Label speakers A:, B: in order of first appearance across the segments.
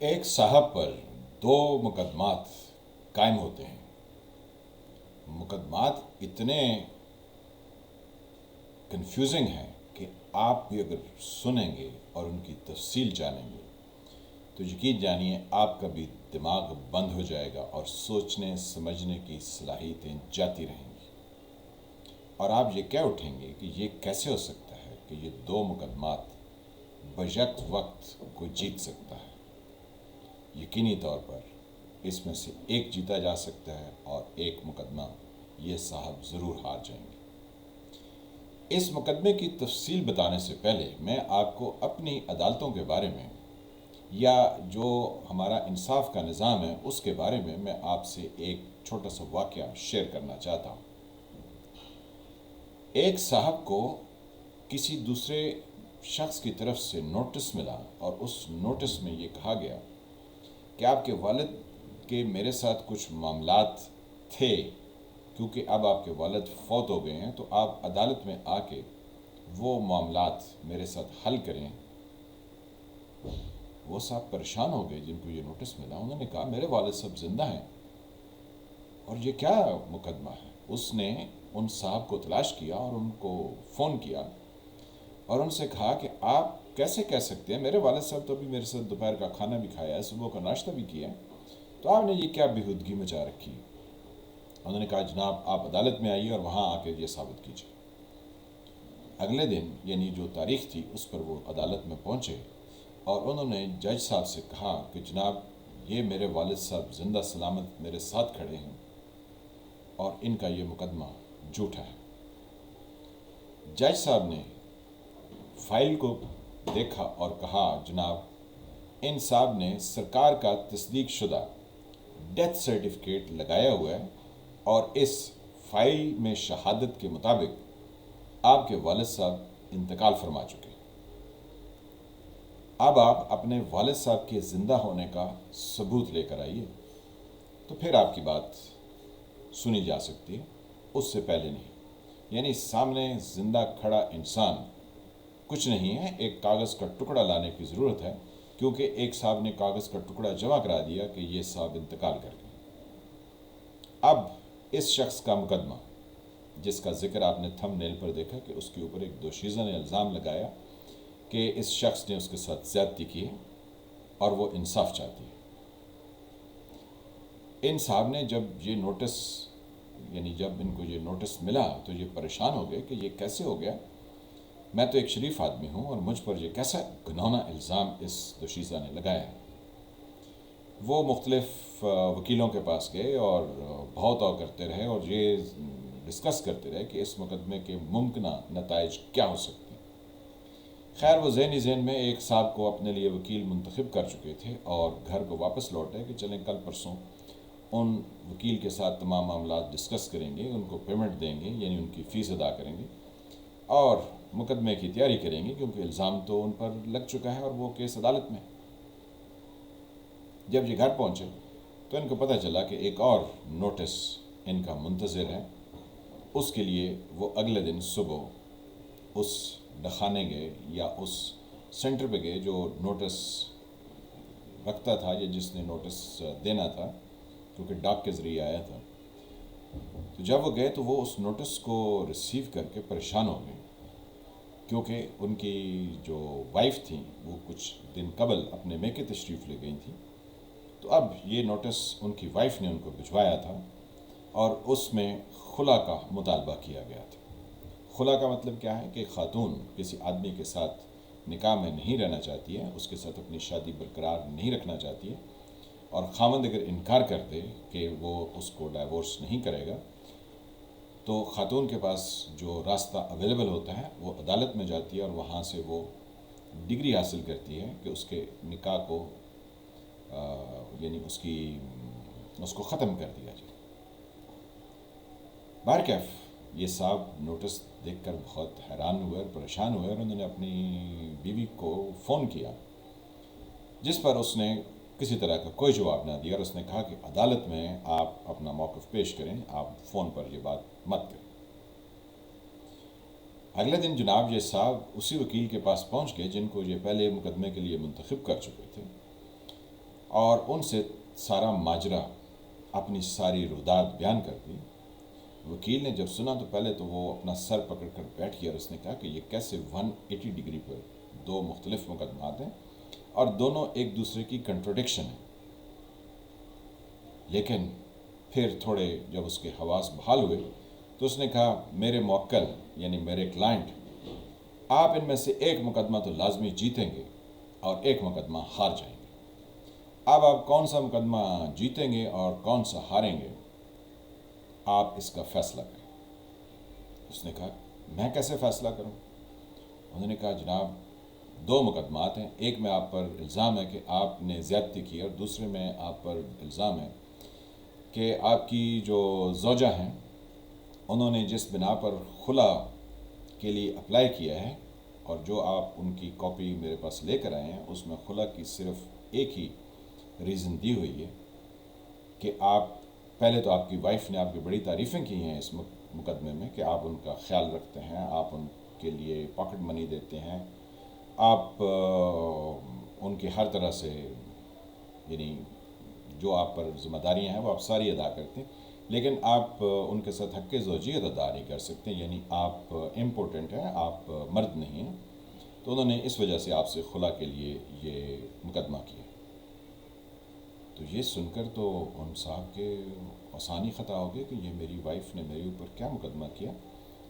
A: ایک صاحب پر دو مقدمات قائم ہوتے ہیں۔ مقدمات اتنے کنفیوزنگ ہیں کہ آپ بھی اگر سنیں گے اور ان کی تفصیل جانیں گے تو یقین جانیے آپ کا بھی دماغ بند ہو جائے گا اور سوچنے سمجھنے کی صلاحیتیں جاتی رہیں گی، اور آپ یہ کہہ اٹھیں گے کہ یہ کیسے ہو سکتا ہے کہ یہ دو مقدمات بیک وقت کوئی جیت سکتا ہے۔ یقینی طور پر اس میں سے ایک جیتا جا سکتا ہے اور ایک مقدمہ یہ صاحب ضرور ہار جائیں گے۔ اس مقدمے کی تفصیل بتانے سے پہلے میں آپ کو اپنی عدالتوں کے بارے میں یا جو ہمارا انصاف کا نظام ہے اس کے بارے میں آپ سے ایک چھوٹا سا واقعہ شیئر کرنا چاہتا ہوں۔ ایک صاحب کو کسی دوسرے شخص کی طرف سے نوٹس ملا اور اس نوٹس میں یہ کہا گیا کہ آپ کے والد کے میرے ساتھ کچھ معاملات تھے، کیونکہ اب آپ کے والد فوت ہو گئے ہیں تو آپ عدالت میں آ کے وہ معاملات میرے ساتھ حل کریں۔ وہ صاحب پریشان ہو گئے جن کو یہ نوٹس ملا، انہوں نے کہا میرے والد صاحب زندہ ہیں اور یہ کیا مقدمہ ہے۔ اس نے ان صاحب کو تلاش کیا اور ان کو فون کیا اور ان سے کہا کہ آپ کیسے کہہ سکتے ہیں، میرے والد صاحب تو ابھی میرے ساتھ دوپہر کا کھانا بھی کھایا ہے، صبح کا ناشتہ بھی کیا ہے، تو آپ نے یہ کیا بےہودگی مچا رکھی۔ انہوں نے کہا جناب آپ عدالت میں آئیے اور وہاں آ کے یہ ثابت کیجیے۔ اگلے دن یعنی جو تاریخ تھی اس پر وہ عدالت میں پہنچے اور انہوں نے جج صاحب سے کہا کہ جناب یہ میرے والد صاحب زندہ سلامت میرے ساتھ کھڑے ہیں اور ان کا یہ مقدمہ جھوٹا ہے۔ جج صاحب نے فائل کو دیکھا اور کہا جناب ان صاحب نے سرکار کا تصدیق شدہ ڈیتھ سرٹیفکیٹ لگایا ہوا ہے اور اس فائل میں شہادت کے مطابق آپ کے والد صاحب انتقال فرما چکے۔ اب آپ اپنے والد صاحب کے زندہ ہونے کا ثبوت لے کر آئیے تو پھر آپ کی بات سنی جا سکتی ہے، اس سے پہلے نہیں۔ یعنی سامنے زندہ کھڑا انسان کچھ نہیں ہے، ایک کاغذ کا ٹکڑا لانے کی ضرورت ہے، کیونکہ ایک صاحب نے کاغذ کا ٹکڑا جمع کرا دیا کہ یہ صاحب انتقال کر گئے۔ اب اس شخص کا مقدمہ جس کا ذکر آپ نے تھم نیل پر دیکھا کہ اس کے اوپر ایک دوشیزہ نے الزام لگایا کہ اس شخص نے اس کے ساتھ زیادتی کی ہے اور وہ انصاف چاہتی ہے۔ ان صاحب نے جب یہ نوٹس یعنی جب ان کو یہ نوٹس ملا تو یہ پریشان ہو گئے کہ یہ کیسے ہو گیا، میں تو ایک شریف آدمی ہوں اور مجھ پر یہ کیسا گھناؤنا الزام اس دوشیزہ نے لگایا ہے۔ وہ مختلف وکیلوں کے پاس گئے اور بہت طو کرتے رہے اور یہ ڈسکس کرتے رہے کہ اس مقدمے کے ممکنہ نتائج کیا ہو سکتے ہیں۔ خیر وہ ذہن میں ایک صاحب کو اپنے لیے وکیل منتخب کر چکے تھے اور گھر کو واپس لوٹے کہ چلیں کل پرسوں ان وکیل کے ساتھ تمام معاملات ڈسکس کریں گے، ان کو پیمنٹ دیں گے یعنی ان کی فیس ادا کریں گے اور مقدمے کی تیاری کریں گے، کیونکہ الزام تو ان پر لگ چکا ہے اور وہ کیس عدالت میں۔ جب یہ گھر پہنچے تو ان کو پتہ چلا کہ ایک اور نوٹس ان کا منتظر ہے۔ اس کے لیے وہ اگلے دن صبح اس ڈخانے گئے یا اس سینٹر پہ گئے جو نوٹس رکھتا تھا یا جس نے نوٹس دینا تھا، کیونکہ ڈاک کے ذریعے آیا تھا۔ تو جب وہ گئے تو وہ اس نوٹس کو ریسیو کر کے پریشان ہو گئے، کیونکہ ان کی جو وائف تھیں وہ کچھ دن قبل اپنے میکے تشریف لے گئی تھیں، تو اب یہ نوٹس ان کی وائف نے ان کو بھجوایا تھا اور اس میں خلا کا مطالبہ کیا گیا تھا۔ خلا کا مطلب کیا ہے کہ خاتون کسی آدمی کے ساتھ نکاح میں نہیں رہنا چاہتی ہے، اس کے ساتھ اپنی شادی برقرار نہیں رکھنا چاہتی ہے، اور خامند اگر انکار کر دے کہ وہ اس کو ڈائیورس نہیں کرے گا تو خاتون کے پاس جو راستہ اویلیبل ہوتا ہے وہ عدالت میں جاتی ہے اور وہاں سے وہ ڈگری حاصل کرتی ہے کہ اس کے نکاح کو یعنی اس کو ختم کر دیا جائے۔ بہرکیف یہ صاحب نوٹس دیکھ کر بہت حیران ہوئے اور پریشان ہوئے اور انہوں نے اپنی بیوی کو فون کیا، جس پر اس نے کسی طرح کا کوئی جواب نہ دیا اور اس نے کہا کہ عدالت میں آپ اپنا موقف پیش کریں، آپ فون پر یہ بات مت کریں۔ اگلے دن جناب یہ صاحب اسی وکیل کے پاس پہنچ گئے جن کو یہ پہلے مقدمے کے لیے منتخب کر چکے تھے، اور ان سے سارا ماجرا اپنی ساری رودات بیان کر دی۔ وکیل نے جب سنا تو پہلے تو وہ اپنا سر پکڑ کر بیٹھ گیا اور اس نے کہا کہ یہ کیسے 180 ڈگری پر دو مختلف مقدمات ہیں اور دونوں ایک دوسرے کی کنٹروڈکشن ہیں۔ لیکن پھر تھوڑے جب اس کے حواس بحال ہوئے تو اس نے کہا میرے موکل یعنی میرے کلائنٹ، آپ ان میں سے ایک مقدمہ تو لازمی جیتیں گے اور ایک مقدمہ ہار جائیں گے۔ اب آپ کون سا مقدمہ جیتیں گے اور کون سا ہاریں گے، آپ اس کا فیصلہ کریں۔ اس نے کہا میں کیسے فیصلہ کروں؟ انہوں نے کہا جناب دو مقدمات ہیں، ایک میں آپ پر الزام ہے کہ آپ نے زیادتی کی اور دوسرے میں آپ پر الزام ہے کہ آپ کی جو زوجہ ہیں انہوں نے جس بنا پر خلا کے لیے اپلائی کیا ہے اور جو آپ ان کی کاپی میرے پاس لے کر آئے ہیں اس میں خلا کی صرف ایک ہی ریزن دی ہوئی ہے کہ آپ پہلے تو آپ کی وائف نے آپ کی بڑی تعریفیں کی ہیں اس مقدمے میں کہ آپ ان کا خیال رکھتے ہیں، آپ ان کے لیے پاکٹ منی دیتے ہیں، آپ ان کی ہر طرح سے یعنی جو آپ پر ذمہ داریاں ہیں وہ آپ ساری ادا کرتے ہیں، لیکن آپ ان کے ساتھ حق زوجیت ادا نہیں کر سکتے، یعنی آپ امپورٹنٹ ہیں، آپ مرد نہیں ہیں، تو انہوں نے اس وجہ سے آپ سے خلا کے لیے یہ مقدمہ کیا۔ تو یہ سن کر تو ان صاحب کے آسانی خطا ہو گیا کہ یہ میری وائف نے میرے اوپر کیا مقدمہ کیا،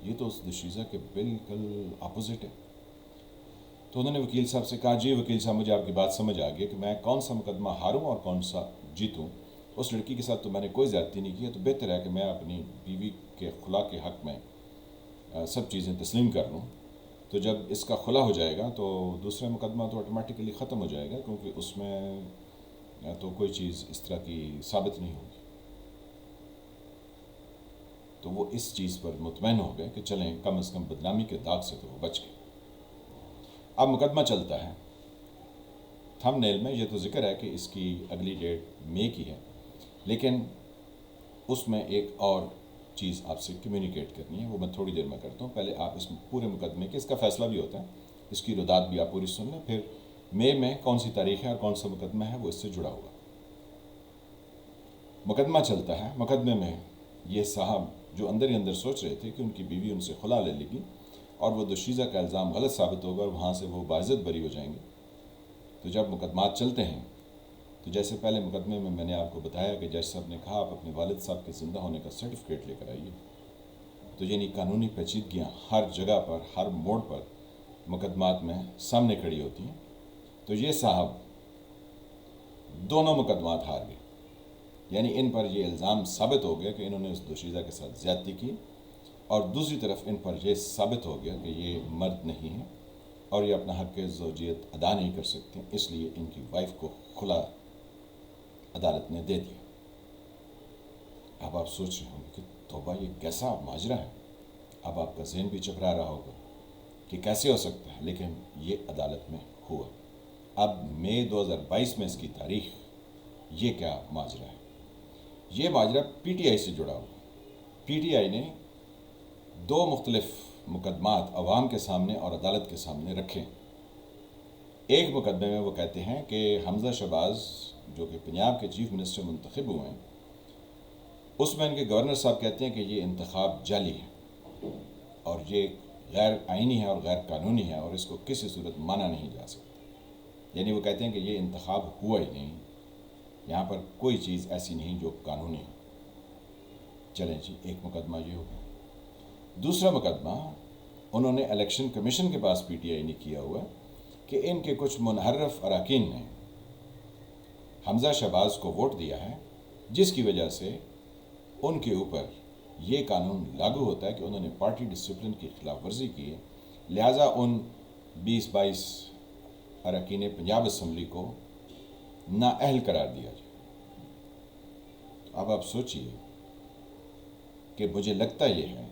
A: یہ تو اس دشیزہ کے بالکل اپوزٹ ہے۔ تو انہوں نے وکیل صاحب سے کہا جی وکیل صاحب مجھے آپ کی بات سمجھ آ گئی کہ میں کون سا مقدمہ ہاروں اور کون سا جیتوں، اس لڑکی کے ساتھ تو میں نے کوئی زیادتی نہیں کی، تو بہتر ہے کہ میں اپنی بیوی کے خلا کے حق میں سب چیزیں تسلیم کر لوں، تو جب اس کا خلا ہو جائے گا تو دوسرا مقدمہ تو آٹومیٹیکلی ختم ہو جائے گا، کیونکہ اس میں تو کوئی چیز اس طرح کی ثابت نہیں ہوگی۔ تو وہ اس چیز پر مطمئن ہو گئے کہ چلیں کم از کم بدنامی کے داغ سے تو وہ بچ گئے۔ اب مقدمہ چلتا ہے، تھم نیل میں یہ تو ذکر ہے کہ اس کی اگلی ڈیٹ مئی کی ہے، لیکن اس میں ایک اور چیز آپ سے کمیونیکیٹ کرنی ہے، وہ میں تھوڑی دیر میں کرتا ہوں۔ پہلے آپ اس پورے مقدمے کے اس کا فیصلہ بھی ہوتا ہے، اس کی ردات بھی آپ پوری سن لیں، پھر مئی میں کون سی تاریخ ہے اور کون سا مقدمہ ہے وہ اس سے جڑا ہوا۔ مقدمہ چلتا ہے، مقدمے میں یہ صاحب جو اندر ہی اندر سوچ رہے تھے کہ ان کی بیوی ان سے خلا لے لے گی اور وہ دوشیزہ کا الزام غلط ثابت ہوگا اور وہاں سے وہ باعزت بری ہو جائیں گے، تو جب مقدمات چلتے ہیں تو جیسے پہلے مقدمے میں نے آپ کو بتایا کہ جج صاحب نے کہا آپ اپنے والد صاحب کے زندہ ہونے کا سرٹیفکیٹ لے کر آئیے، تو یعنی قانونی پیچیدگیاں ہر جگہ پر ہر موڑ پر مقدمات میں سامنے کھڑی ہوتی ہیں۔ تو یہ صاحب دونوں مقدمات ہار گئے، یعنی ان پر یہ الزام ثابت ہو گیا کہ انہوں نے اس دوشیزہ کے ساتھ زیادتی کی، اور دوسری طرف ان پر یہ ثابت ہو گیا کہ یہ مرد نہیں ہیں اور یہ اپنا حق زوجیت ادا نہیں کر سکتے، اس لیے ان کی وائف کو خلا عدالت نے دے دیا۔ اب آپ سوچ رہے ہوں گے کہ توبہ یہ کیسا ماجرا ہے، اب آپ کا ذہن بھی چکرا رہا ہوگا کہ کیسے ہو سکتا ہے، لیکن یہ عدالت میں ہوا۔ اب مئی 2022 میں اس کی تاریخ، یہ کیا ماجرا ہے؟ یہ ماجرا پی ٹی آئی سے جڑا ہوا۔ پی ٹی آئی نے دو مختلف مقدمات عوام کے سامنے اور عدالت کے سامنے رکھے۔ ایک مقدمے میں وہ کہتے ہیں کہ حمزہ شہباز جو کہ پنجاب کے چیف منسٹر منتخب ہوئے ہیں، اس میں ان کے گورنر صاحب کہتے ہیں کہ یہ انتخاب جعلی ہے اور یہ غیر آئینی ہے اور غیر قانونی ہے اور اس کو کسی صورت مانا نہیں جا سکتا، یعنی وہ کہتے ہیں کہ یہ انتخاب ہوا ہی نہیں، یہاں پر کوئی چیز ایسی نہیں جو قانونی ہے۔ چلیں جی، ایک مقدمہ یہ ہو گیا۔ دوسرا مقدمہ انہوں نے الیکشن کمیشن کے پاس پی ٹی آئی نے کیا ہوا کہ ان کے کچھ منحرف اراکین نے حمزہ شہباز کو ووٹ دیا ہے، جس کی وجہ سے ان کے اوپر یہ قانون لاگو ہوتا ہے کہ انہوں نے پارٹی ڈسپلن کی خلاف ورزی کی ہے، لہٰذا ان 20-22 اراکین پنجاب اسمبلی کو نااہل قرار دیا جائے۔ اب آپ سوچئے کہ مجھے لگتا یہ ہے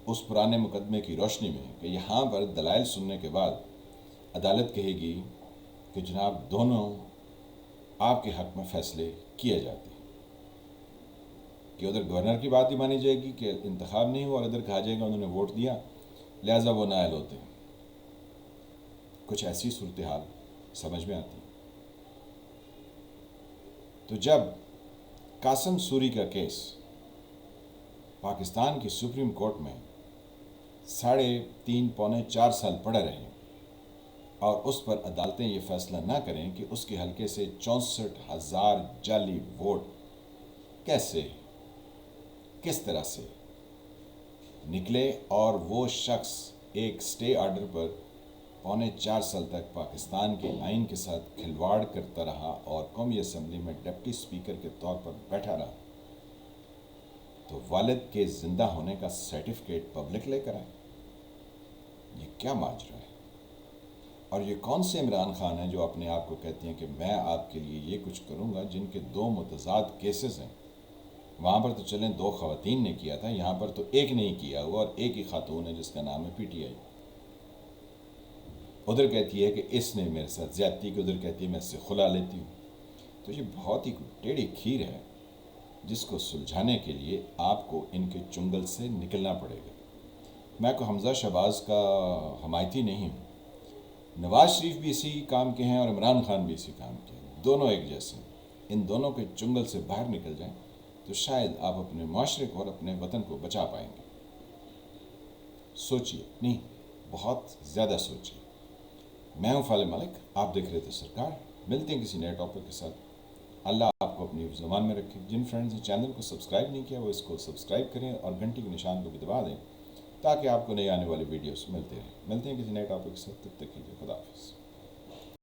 A: اس پرانے مقدمے کی روشنی میں کہ یہاں پر دلائل سننے کے بعد عدالت کہے گی کہ جناب دونوں آپ کے حق میں فیصلے کیے جاتے ہیں، کہ ادھر گورنر کی بات ہی مانی جائے گی کہ انتخاب نہیں ہوا اور ادھر کہا جائے گا انہوں نے ووٹ دیا لہٰذا وہ نااہل ہوتے ہیں۔ کچھ ایسی صورتحال سمجھ میں آتی ہے۔ تو جب قاسم سوری کا کیس پاکستان کی سپریم کورٹ میں 3.5 پونے 4 سال پڑے رہے اور اس پر عدالتیں یہ فیصلہ نہ کریں کہ اس کے حلقے سے 64,000 جعلی ووٹ کیسے کس طرح سے نکلے، اور وہ شخص ایک سٹے آرڈر پر 3.25 سال تک پاکستان کے آئین کے ساتھ کھلواڑ کرتا رہا اور قومی اسمبلی میں ڈپٹی اسپیکر کے طور پر بیٹھا رہا، تو والد کے زندہ ہونے کا سرٹیفکیٹ پبلک لے کر آئے۔ یہ کیا ماجرا ہے؟ اور یہ کون سے عمران خان ہیں جو اپنے آپ کو کہتے ہیں کہ میں آپ کے لیے یہ کچھ کروں گا، جن کے 2 متضاد کیسز ہیں؟ وہاں پر تو چلیں 2 خواتین نے کیا تھا، یہاں پر تو ایک نہیں کیا ہوا، اور ایک ہی خاتون ہے جس کا نام ہے PTI۔ ادھر کہتی ہے کہ اس نے میرے ساتھ زیادتی کی، ادھر کہتی ہے میں اس سے خلا لیتی ہوں۔ تو یہ بہت ہی ٹیڑھی کھیر ہے جس کو سلجھانے کے لیے آپ کو ان کے چنگل سے نکلنا پڑے گا۔ میں کو حمزہ شہباز کا حمایتی نہیں ہوں، نواز شریف بھی اسی کام کے ہیں اور عمران خان بھی اسی کام کے ہیں، دونوں ایک جیسے ہیں۔ ان دونوں کے چنگل سے باہر نکل جائیں تو شاید آپ اپنے معاشرے کو اور اپنے وطن کو بچا پائیں گے۔ سوچئے، نہیں بہت زیادہ سوچئے۔ میں ہوں فالح ملک، آپ دیکھ رہے تھے سرکار۔ ملتے ہیں کسی نئے ٹاپک کے ساتھ۔ اللہ آپ کو اپنی زبان میں رکھے۔ جن فرینڈز نے چینل کو سبسکرائب نہیں کیا وہ اس کو سبسکرائب کریں اور گھنٹی کے نشان کو بھی دبا دیں تاکہ آپ کو نئے آنے والے ویڈیوز ملتے رہیں۔ ملتے ہیں کسی نئے ٹاپک کے ساتھ، تب تک کے لیے خدا حافظ۔